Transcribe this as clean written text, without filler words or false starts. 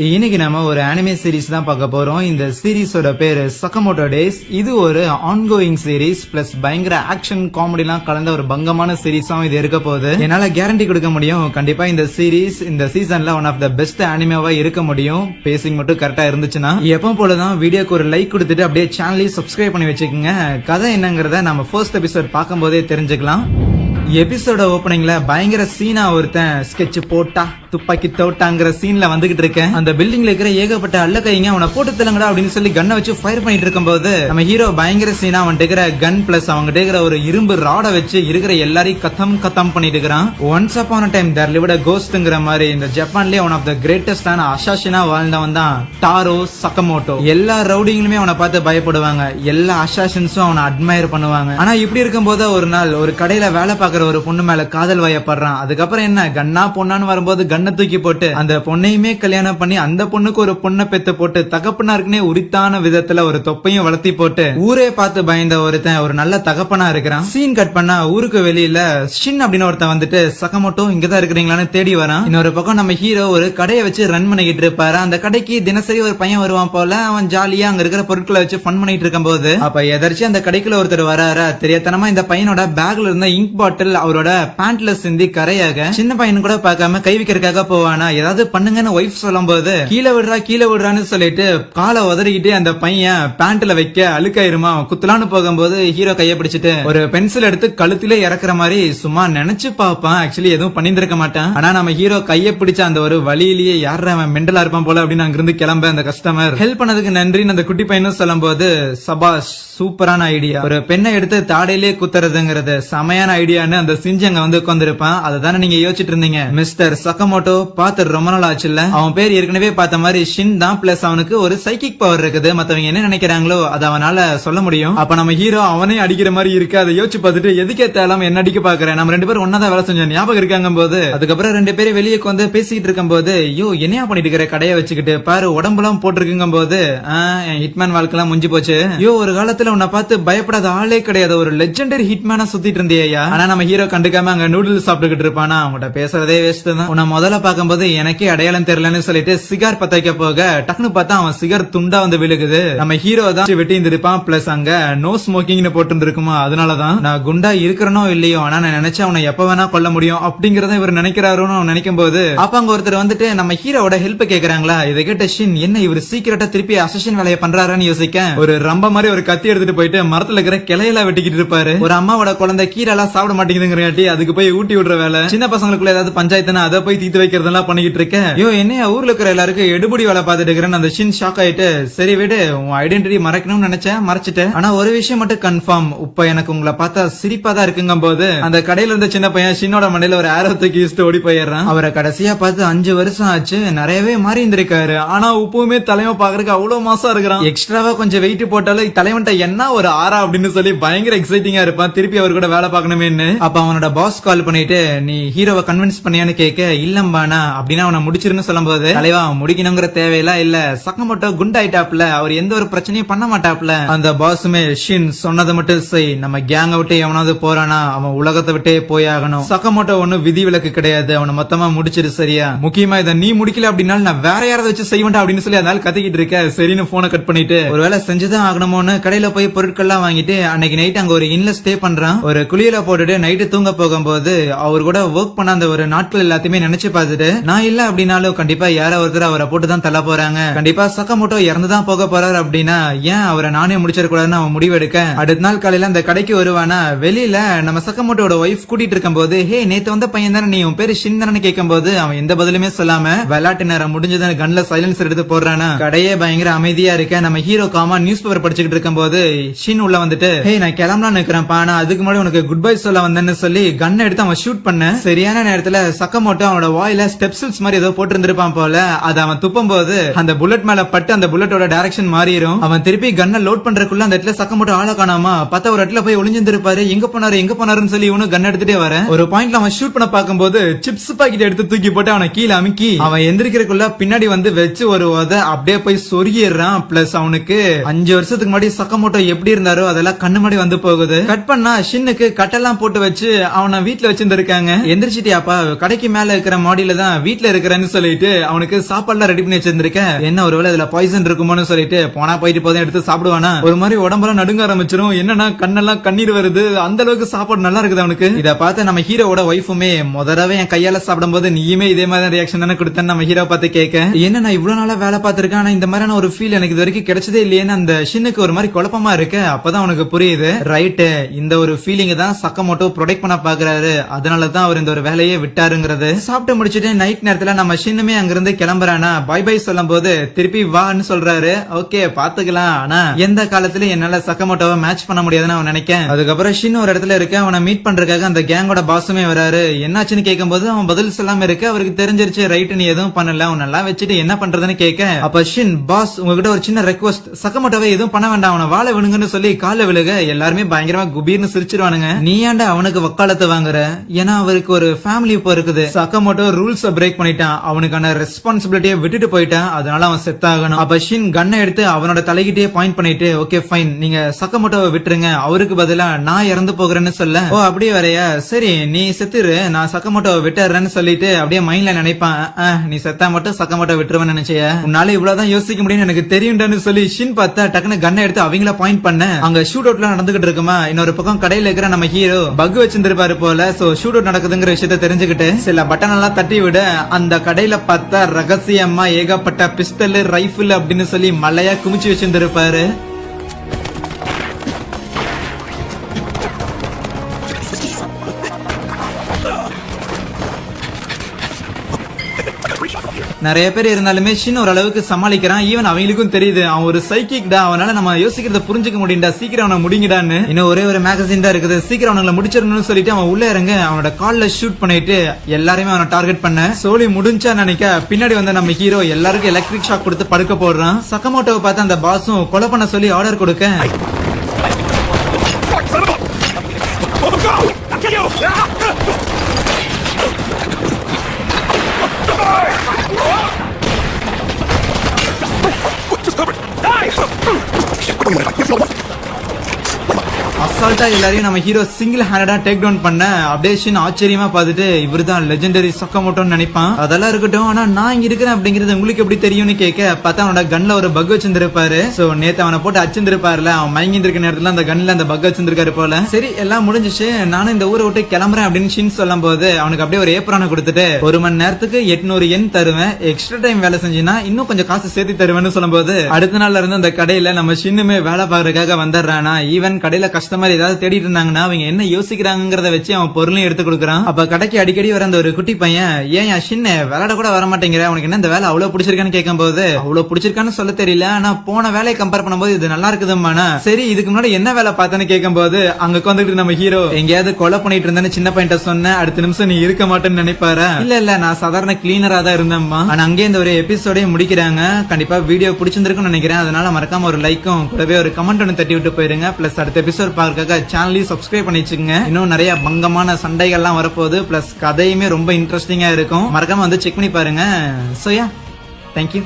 இன்னைக்கு நம்ம ஒரு அனிமே சீரிஸ் தான் பார்க்க போறோம். இந்த சீரிஸோட பேரு சகமோட்டோ டேஸ். இது ஒரு ஆன்கோயிங் சீரிஸ் பிளஸ் பயங்கர ஆக்ஷன் காமெடி எல்லாம் கலந்த ஒரு பங்கமான சீரிஸாவும் இது இருக்க போகுது. என்னால கேரண்டி கொடுக்க முடியும், கண்டிப்பா இந்த சீரிஸ் இந்த சீசன்ல ஒன் ஆஃப் த பெஸ்ட் அனிமேவா இருக்க முடியும். பேசிங் மட்டும் கரெக்டா இருந்துச்சுன்னா. எப்பவும் போலதான் வீடியோக்கு ஒரு லைக் கொடுத்துட்டு அப்படியே சேனலையும் சப்ஸ்கிரைப் பண்ணி வச்சுக்கோங்க. கதை என்னங்கறத நம்ம ஃபர்ஸ்ட் எபிசோட் பார்க்கும் போதே தெரிஞ்சுக்கலாம். எபிசோட ஓபனிங்ல பயங்கர சீனா ஒருத்தன் ஸ்கெட்ச் போட்டா துப்பாக்கி தோட்டாங்கிற சீன்ல வந்துகிட்டு இருக்கேன். அந்த பில்டிங்ல இருக்கிற ஏகப்பட்ட அல்ல கைங்க அவனை போட்டு தள்ளுங்கடா அப்படின்னு சொல்லி கன்னை வச்சு ஃபயர் பண்ணிட்டு இருக்கும் போது நம்ம ஹீரோ பயங்கர சீனா அவன் இருக்கிற கன் பிளஸ் அவங்க இருக்கிற ஒரு இரும்பு ராட வச்சு இருக்கிற எல்லாரையும் கத்தம் பண்ணிட்டு இருக்கிறான். Once upon a time there lived a கோஸ்ட்ங்கிற மாதிரி இந்த ஜப்பான்லயே ஒன் ஆஃப் த கிரேட்டஸ்டான அசாசினா வாழ்ந்தவன் தான் டாரோ சகமோட்டோ. எல்லா ரவுடிங்களுமே அவனை பார்த்து பயப்படுவாங்க, எல்லா அசாசின்ஸும் அவனை அட்மையர் பண்ணுவாங்க. ஆனா இப்படி இருக்கும் போது ஒரு நாள் ஒரு கடையில வேலை பார்க்க ஒரு பொண்ணு மேல காதல் வயப்படுறான். அதுக்கப்புறம் என்ன கண்ணா பொண்ணான்னு வரும்போது கண்ணை தூக்கி போட்டு அந்த பொண்ணையுமே கல்யாணம் பண்ணி அந்த பொண்ணுக்கு ஒரு பொண்ணை பெத்து போட்டு தகப்பனாருக்குனே உரித்தான விதத்துல ஒரு தொப்பையும் வளர்த்தி போட்டு ஊரே பார்த்து பயந்த ஒருத்தன் ஒரு நல்ல தகப்பனா இருக்கிறான். சீன் கட் பண்ணா ஊருக்கு வெளியில ஷின் அப்படின்னு ஒருத்தன் வந்துட்டு சகமோட்டோ இங்கதான் இருக்கிறீங்களான்னு தேடி வரான். இன்னொரு பக்கம் நம்ம ஹீரோ ஒரு கடையை வச்சு ரன் பண்ணிக்கிட்டு இருப்பாரு. அந்த கடைக்கு தினசரி ஒரு பையன் வருவான் போல. அவன் ஜாலியா அங்க இருக்கிற பொருட்களை வச்சு ஃபன் பண்ணிட்டு இருக்கும் போது அப்ப எதர்ச்சி அந்த கடைக்குள்ள ஒருத்தர் வராரா. தெரியாதனமா இந்த பையனோட பேக்ல இருந்த இங்க் பாட்டில் அவரோட பேண்ட்ல சிந்தி கரையாக சின்ன பையன் கூட பார்க்காம கை வைக்கிறதுக்காக போவானா. ஏதாவது பண்ணுங்கன்னு ஒய்ஃப் சொல்லும் போது கீழே விடுறான்னு சொல்லிட்டு காலை உதறிக்கிட்டு அந்த பையன் பேண்ட்ல வைக்க அழுக்காயிருமா. குத்துலான்னு போகும்போது ஹீரோ கைய பிடிச்சிட்டு ஒரு பென்சில் எடுத்து கழுத்திலே இறக்குற மாதிரி சும்மா நினைச்சு பாப்பான். ஆக்சுவலி எதுவும் பண்ணிருக்க மாட்டான். ஆனா நம்ம ஹீரோ கைய பிடிச்ச அந்த ஒரு வழியிலேயே யார அவன் மெண்டலா இருப்பான் போல அப்படின்னு அங்கிருந்து கிளம்ப அந்த கஸ்டமர் ஹெல்ப் பண்ணதுக்கு நன்றின்னு அந்த குட்டி பையனும் சொல்லும் போது சபாஷ் சூப்பரான ஐடியா. ஒரு பெண்ணை எடுத்து தாடையிலே குத்துறதுங்கிறது செமையான ஐடியான்னு அந்த சிஞ்சு அங்க வந்து உட்கார்ந்திருப்பான். அதுதானே நீங்க யோசிச்சுட்டு இருந்தீங்க. மிஸ்டர் சகமோட்டோ பார்த்து ரொம்ப நாள் ஆச்சுல்ல. அவன் பேர் ஏற்கனவே பார்த்த மாதிரி ஷின் தான். பிளஸ் அவனுக்கு ஒரு சைக்கிக் பவர் இருக்குது. மத்தவங்க என்ன நினைக்கிறாங்களோ அதை அவனால சொல்ல முடியும். அப்ப நம்ம ஹீரோ அவனே அடிக்கிற மாதிரி இருக்கு. அதை யோசிச்சு பார்த்துட்டு எதுக்கே தேவை என்ன அடிக்க பாக்குறேன், நம்ம ரெண்டு பேரும் ஒன்னாதான் வேலை செஞ்சோம் ஞாபகம் இருக்காங்க போது அதுக்கப்புறம் ரெண்டு பேரும் வெளியே வந்து பேசிக்கிட்டு இருக்கும் போது ஐயோ என்னையா பண்ணிட்டு இருக்கிற கடையை வச்சுக்கிட்டு பாரு உடம்புலாம் போட்டிருக்குங்க போது ஹிட்மேன் வாழ்க்கெல்லாம் முடிஞ்சு போச்சு. ஐயோ ஒரு காலத்துல உன்னை பார்த்து பயப்படாத ஆளே கிடையாது, ஒரு லெஜெண்டரி ஹிட்மேனா சுத்திட்டு இருந்தியா. ஆனா நம்ம ஹீரோ கண்டுக்காம அங்க நூடுல்ஸ் சாப்பிட்டுக்கிட்டு இருப்பானா. அவங்ககிட்ட பேசுறதே வேஸ்ட் தான். உன்னை முதல்ல பார்க்கும்போது எனக்கே அடையாளம் தெரியலன்னு சொல்லிட்டு சிகார் பத்த வைக்க போக டக்குனு பார்த்தா அவன் சிகார் துண்டா வந்து விழுகுது. நம்ம ஹீரோ தான் வெட்டி இருந்திருப்பான். பிளஸ் அங்க நோ ஸ்மோக்கிங்னு போட்டு இருக்குமா. அதனாலதான் நான் குண்டா இருக்கிறனோ இல்லையோ ஆனா நான் நினைச்சா அவனை எப்ப வேணா கொல்ல முடியும் அப்படிங்கறத இவர் நினைக்கிறாருன்னு அவன் நினைக்கும் போது அப்ப அங்க ஒருத்தர் வந்துட்டு நம்ம ஹீரோட ஹெல்ப் கேக்குறாங்களா. இதை கேட்ட ஷின் என்ன இவர் சீக்கிரட்டா திருப்பி அசசின் வேலையை பண்றாருன்னு யோசிக்க ஒரு ரம்ப மாதிரி ஒரு கத்தி எடுத்துட்டு போயிட்டு மரத்துல இருக்கிற கிளையெல்லாம் வெட்டிக்கிட்டு இருப்பாரு. ஒரு அம்மாவோட குழந்தை கீரை எல்லாம் சாப்பிட மாட்டேங்குதுங்கிறட்டி அதுக்கு போய் ஊட்டி விடுற வேலை. சின்ன பசங்களுக்குள்ள ஏதாவது பஞ்சாயத்துனா அதை போய் தீத்து வைக்கிறதெல்லாம் பண்ணிக்கிட்டு இருக்கேன். ஐயோ என்ன ஊர்ல இருக்கிற எல்லாருக்கும் எடுபடி வேலை பார்த்துட்டு இருக்கிறேன்னு அந்த ஷின் ஷாக் ஆயிட்டு சரி விடு உன் ஐடென்டிட்டி மறைக்கணும்னு நினைச்சேன் மறைச்சிட்டேன். ஆனா ஒரு விஷயம் மட்டும் கன்ஃபார்ம், இப்ப எனக்கு உங்களை பார்த்தா சிரிப்பா தான் இருக்குங்க போது அந்த கடையில இருந்த சின்ன பையன் ஷின்னோட மண்டையில ஒரு ஆரோ தூக்கி ஓடி போயிடுறான். அவரை கடைசியா பார்த்து 5 வருஷம் ஆச்சு, நிறையவே மாறி இருந்திருக்காரு. ஆனா உப்புமே தலைமை பாக்குறதுக்கு அவ்வளவு மாசம் இருக்கிறான். எக்ஸ்ட்ராவா கொஞ்சம் வெயிட் போட்டாலும் தலைவன்ட்ட என்ன ஒரு ஆறா அப்படின்னு சொல்லி பயங்கர எக்ஸைட்டிங்கா இருப்பான். திருப்பி அவர் கூட வேலை பார்க்கணுமேன்னு. அப்ப அவனோட பாஸ் கால் பண்ணிட்டு நீ ஹீரோவை கன்வின்ஸ் பண்ணியான்னு கேட்க இல்லம்பானா அப்படின்னா அவனை முடிச்சிருன்னு சொல்லும் போது தலைவா முடிக்கணுங்கிற தேவையெல்லாம் இல்ல, சகமோட்டோ குண்டாயிட்டாப்ல, அவர் எந்த ஒரு பிரச்சனையும் பண்ண மாட்டாப்ல. அந்த பாஸுமே ஷின் சொன்னதை மட்டும் செய், நம்ம கேங்க விட்டு எவனாவது போறானா அவன் உலகத்தை விட்டே போயாகணும். சகமோட்டோ ஒன்னும் விதி விலக்கு கிடையாது, அவனை மொத்தமா முடிச்சிரு சரியா. முக்கியமா இதை நீ முடிக்கல அப்படின்னா நான் வேற யாராவது வச்சு செய்வேண்டா அப்படின்னு சொல்லி அதனால கத்திக்கிட்டு இருக்க. சரின்னு போனை கட் பண்ணிட்டு ஒருவேளை செஞ்சுதான் ஆகணுமோன்னு கடையில போய் பொருட்கள்லாம் வாங்கிட்டு அன்னைக்கு நைட் அங்க ஒரு இன்ல ஸ்டே பண்றான். ஒரு குளியல போட்டுட்டு நைட்டு தூங்க போகும்போது அவர் கூட ஒர்க் பண்ண அந்த ஒரு நாட்கள் எல்லாத்தையுமே நினைச்சு பார்த்துட்டு நான் இல்ல அப்படின்னாலும் கண்டிப்பா யாரோ ஒருத்தர் அவரை போட்டுதான் தள்ள போறாங்க, கண்டிப்பா சகமோட்டோ இறந்துதான் போக போறாரு அப்படின்னா ஏன் அவரை நானே முடிச்சிடக்கூடாதுன்னு அவன் முடிவெடுக்க அடுத்த நாள் காலையில அந்த கடைக்கு வருவானா. வெளியில நம்ம சகமோட்டோட ஒய்ஃப் கூட்டிட்டு இருக்கும் போது ஹே நேத்து வந்த பையன் தானே நீ உன் பேரு ஷின் தானே கேட்கும் போது அவன் எந்த பதிலுமே சொல்லாம விளையாட்டு நேரம் முடிஞ்சது கன்ல சைலன்ஸ் எடுத்து போடுறானா. கடையே பயங்கர அமைதியா இருக்க. நம்ம ஹீரோ காமா நியூஸ் பேப்பர் படிச்சுக்கிட்டு இருக்கும் போது ஷின் உள்ள வந்துட்டு ஹே நான் கிளம்பலாம் நிக்கிறேன் பானா, அதுக்கு முன்னாடி உனக்கு குட் பை சொல்ல வந்தேன்னு சொல்லி கன்னை எடுத்து அவன் ஷூட் பண்ண. சரியான நேரத்துல சகமோட்டோ அவனோட வாயில ஸ்டெப்சில்ஸ் மாதிரி ஏதோ போட்டு இருந்திருப்பான் போல. அதை அவன் துப்பும் போது அந்த புல்லட் மேல பட்டு அந்த புல்லட்டோட டைரக்ஷன் மாறிடும். அவன் திருப்பி கன்னை லோட் பண்றதுக்குள்ள அந்த இடத்துல சகமோட்டோ ஆள காணாமா. பார்த்தா ஒரு இடத்துல போய் ஒளிஞ்சிருப்பாரு. எங்க போனாருன்னு சொல்லி இவனு கன் எடுத்துட்டே வர ஒரு பாயிண்ட்ல அவன் ஷூட் பண்ண பாக்கும்போது சிப்ஸ் பாக்கெட் எடுத்து தூக்கி போட்டு அவனை கீழே அமுக்கி அவன் எந்திரிக்கிறதுக்குள்ள பின்னாடி வந்து வச்சு ஒரு அப்படியே போய் சொருகிடுறான். பிளஸ் அவனுக்கு 5 வருஷத்துக்கு முன்னாடி சகமோட்டோ எப்படி இருந்தாரோ அதெல்லாம் கண்ணு முன்னாடி வந்து போகுது. கட் பண்ணா ஷின்னுக்கு கட்டெல்லாம் போட்டு வச்சு அவனை வீட்டுல வச்சிருந்திருக்காங்க. எந்திரிச்சிட்டியாப்பா, கடைக்கு மேல இருக்கிற மாடியில தான் வீட்டுல இருக்கிறேன்னு சொல்லிட்டு அவனுக்கு சாப்பாடுலாம் ரெடி பண்ணி வச்சிருந்திருக்கேன். என்ன ஒருவேளை இதுல பாய்சன் இருக்குமோன்னு சொல்லிட்டு போனா போயிட்டு போதும் எடுத்து சாப்பிடுவானா. ஒரு மாதிரி உடம்பெல்லாம் நடுங்க ஆரம்பிச்சிடும். என்னன்னா கண்ணெல்லாம் கண்ணீர் வருது, அந்த அளவுக்கு சாப்பாடு நல்லா இருக்குது அவனுக்கு. இத பார்த்து நம்ம ஹீரோவோட ஒய்ஃபுமே முதல்ல என் கையால சாப்பிடும் போது நீயுமே இதே மாதிரி ரியாக்ஷன் தானே கொடுத்தேன்னு நம்ம ஹீரோ பார்த்து கேட்க, என்ன நான் இவ்வளவு நாளா வேலை பார்த்திருக்கேன், ஆனா இந்த மாதிரியான ஒரு ஃபீல் எனக்கு இது வரைக்கும் கிடைச்சதே இல்லையேன்னு அந்த ஷின்னுக்கு ஒரு மாதிரி குழப்பமா இருக்கு. அப்பதான் அவனுக்கு புரியுது, ரைட், இந்த ஒரு ஃபீலிங் தான் சக்கமோட்டோ ப்ரொடெக்ட் பண்ண பாக்குறாரு, அதனாலதான் அவர் இந்த ஒரு வேலையை விட்டாருங்கிறது. சாப்பிட்டு முடிச்சிட்டு நைட் நேரத்துல நம்ம ஷின்னுமே அங்கிருந்து கிளம்புறானா. பை பை சொல்லும் போது திருப்பி வான்னு சொல்றாரு. ஓகே பாத்துக்கலாம், ஆனா எந்த காலத்துல என்னால சக்கமோட்டோவை மேட்ச் பண்ண முடியாதுன்னு அவன் நினைக்கேன். அதுக்கப்புறம் ஷின் ஒரு இடத்துல இருக்க, அவனை மீட் பண்றதுக்காக அந்த கேங்கோட பாஸுமே வராரு. என்னாச்சுன்னு கேட்கும்போது அவன் பதில் சொல்லாம இருக்கு. அவருக்கு தெரிஞ்சிருச்சு, ரைட் நீ எதுவும் பண்ணல, அவன் நல்லா வச்சுட்டு என்ன பண்றதுன்னு கேட்க, அப்ப ஷின், பாஸ் உங்ககிட்ட ஒரு சின்ன ரெக்வஸ்ட், சக்கமோட்டோவை எதுவும் பண்ண வேண்டாம், அவனை வாழ விடுங்கன்னு சொல்லி கால விழுக எல்லாருமே பயங்கரமா குபீர்னு சிரிச்சிருவானுங்க. நீ ஏன்டா அவனுக்கு வக்காலத்தை வாங்குற, ஏன்னா அவருக்கு ஒரு ஃபேமிலி இப்போ இருக்குது. சக்கமோட்டோ ரூல்ஸ் பிரேக் பண்ணிட்டான், அவனுக்கான ரெஸ்பான்சிபிலிட்டியை விட்டுட்டு போயிட்டான், அதனால அவன் செட் ஆகணும். அப்ப ஷின் கண்ணை எடுத்து அவனோட தலைகிட்டே பாயிண்ட் பண்ணிட்டு, ஓகே ஃபைன், நீங்க சக்கமோட்டோவை விட்டுருங்க, அவருக்கு பதிலா நான் இறந்து போகிறேன்னு சொல்ல, ஓ அப்படியே வரையா, சரி நீ செத்துரு, நான் சக்கமோட்டோவை விட்டுறேன்னு சொல்லிட்டு அப்படியே மைண்ட்ல நினைப்பான், நீ செத்தா மட்டும் சக்கமோட்டோ விட்டுருவேன்னு நினைச்சிய, உன்னால இவ்வளவுதான் யோசிக்க முடியும்னு எனக்கு தெரியும்டான்னு சொல்லி ஷின் பார்த்தா டக்குன்னு கண்ணை எடுத்து அவங்கள பாயிண்ட் பண்ண, அங்க ஷூட் அவுட்லாம் நடந்துகிட்டு இருக்குமா. இன்னொரு பக்கம் கடையில இருக்கிற நம்ம ஹீரோ பக் வச்சிருந்திருப்பாரு போல, சோ ஷூட் அவுட் நடக்குதுங்கிற விஷயத்த தெரிஞ்சுக்கிட்டு சில பட்டன் எல்லாம் தட்டி விட, அந்த கடையில பார்த்தா ரகசியமா ஏகப்பட்ட பிஸ்டல் ரைபிள் அப்படின்னு சொல்லி மலையா குமிச்சு வச்சிருந்திருப்பாரு. நிறைய பேர் இருந்தாலுமே ஷின் ஓரளவுக்கு சமாளிக்கிறான். ஈவன் அவங்களுக்கும் தெரியுது அவன் ஒரு சைக்கிக்டா, அவனால நம்ம யோசிக்கிறத புரிஞ்சுக்க முடியும்டா, சீக்கிரம் அவனை முடிங்கடான்னு. இன்னும் ஒரே ஒரு மேகசின் தான் இருக்குது, சீக்கிரம் அவங்களை முடிச்சிடணும்னு சொல்லிட்டு அவன் உள்ள இறங்க அவனோட கால்ல ஷூட் பண்ணிட்டு எல்லாருமே அவனை டார்கெட் பண்ண, சோலி முடிஞ்சா நினைக்க பின்னாடி வந்த நம்ம ஹீரோ எல்லாருக்கும் எலக்ட்ரிக் ஷாக் கொடுத்து படுக்க போடுறான். சக்கமோட்டோவை பார்த்து அந்த பாஸும் கொலை பண்ண சொல்லி ஆர்டர் கொடுக்க, அசால்ட்டா எல்லாரையும் நம்ம ஹீரோ சிங்கிள் ஹேண்டடா டேக் டவுன் பண்ண, அப்படியே ஷின் ஆச்சரியமா பார்த்துட்டு இவருதான் லெஜெண்டரி சக்கமோட்டோன்னு நினைப்பான். அதெல்லாம் இருக்கட்டும், ஆனா நான் இங்க இருக்கிறேன் அப்படிங்கிறது உங்களுக்கு எப்படி தெரியும்னு கேட்க, பார்த்தா அவனோட கன்ல ஒரு பக் வச்சிருந்திருப்பாரு. சோ நேத்து அவனை போட்டு அச்சிருந்திருப்பாருல, அவன் மயங்கி இருக்க நேரத்துல அந்த கன்ல அந்த பக் வச்சிருந்திருக்காரு போல. சரி எல்லாம் முடிஞ்சிச்சு, நானும் இந்த ஊரை விட்டு கிளம்புறேன் அப்படின்னு ஷின் சொல்லும் போது அவனுக்கு அப்படியே ஒரு ஏப்ரான கொடுத்துட்டு, 1 மணி நேரத்துக்கு 800 yen தருவேன், எக்ஸ்ட்ரா டைம் வேலை செஞ்சினா இன்னும் கொஞ்சம் காசு சேர்த்து தருவேன்னு சொல்லும் போது, அடுத்த நாள்ல இருந்து அந்த கடையில நம்ம ஷின்னுமே வேலை பாக்குறதுக்காக வந்துடுறானா. ஈவன் கடையில கஸ்டமர் ஏதாவது தேடிட்டு இருந்தாங்கன்னா அவங்க என்ன யோசிக்கிறாங்கிறத வச்சு அவன் பொருளையும் எடுத்து கொடுக்குறான். அப்ப கடைக்கு அடிக்கடி வர அந்த ஒரு குட்டி பையன், ஏன் ஷின் விளையாட கூட வர மாட்டேங்கிற, உனக்கு என்ன இந்த வேலை அவ்வளவு பிடிச்சிருக்கான்னு கேட்கும் போது, அவ்வளவு பிடிச்சிருக்கான்னு சொல்ல தெரியல, ஆனா போன வேலையை கம்பேர் பண்ணும்போது இது நல்லா இருக்குதுமானா. சரி இதுக்கு முன்னாடி என்ன வேலை பார்த்தேன்னு கேட்கும் போது, அங்க உட்காந்துட்டு நம்ம ஹீரோ எங்கேயாவது கொலை பண்ணிட்டு இருந்தேன்னு சின்ன பையன்ட்ட சொன்ன, அடுத்த நிமிஷம் நீ இருக்க மாட்டேன்னு நினைப்பாரு. இல்ல நான் சாதாரண கிளீனரா தான் இருந்தேம்மா. ஆனா அங்கே இந்த ஒரு எபிசோடே முடிக்கிறாங்க. கண்டிப்பா வீடியோ பிடிச்சிருக்குன்னு நினைக்கிறேன், அதனால மறக்காம ஒரு லைக்கும் கூடவே ஒரு கமெண்ட் ஒன்று தட்டி விட்டு போயிருங்க. பிளஸ் அடுத்த எபிசோட் பார்க்க சேனலையும் சப்ஸ்கிரைப் பண்ணி வச்சுக்கோங்க. இன்னும் நிறைய பங்கமான சண்டைகள்லாம் வரப்போகுது, பிளஸ் கதையுமே ரொம்ப இன்ட்ரெஸ்டிங்கா இருக்கும், மறக்காம வந்து செக் பண்ணி பாருங்க. So yeah, thank you.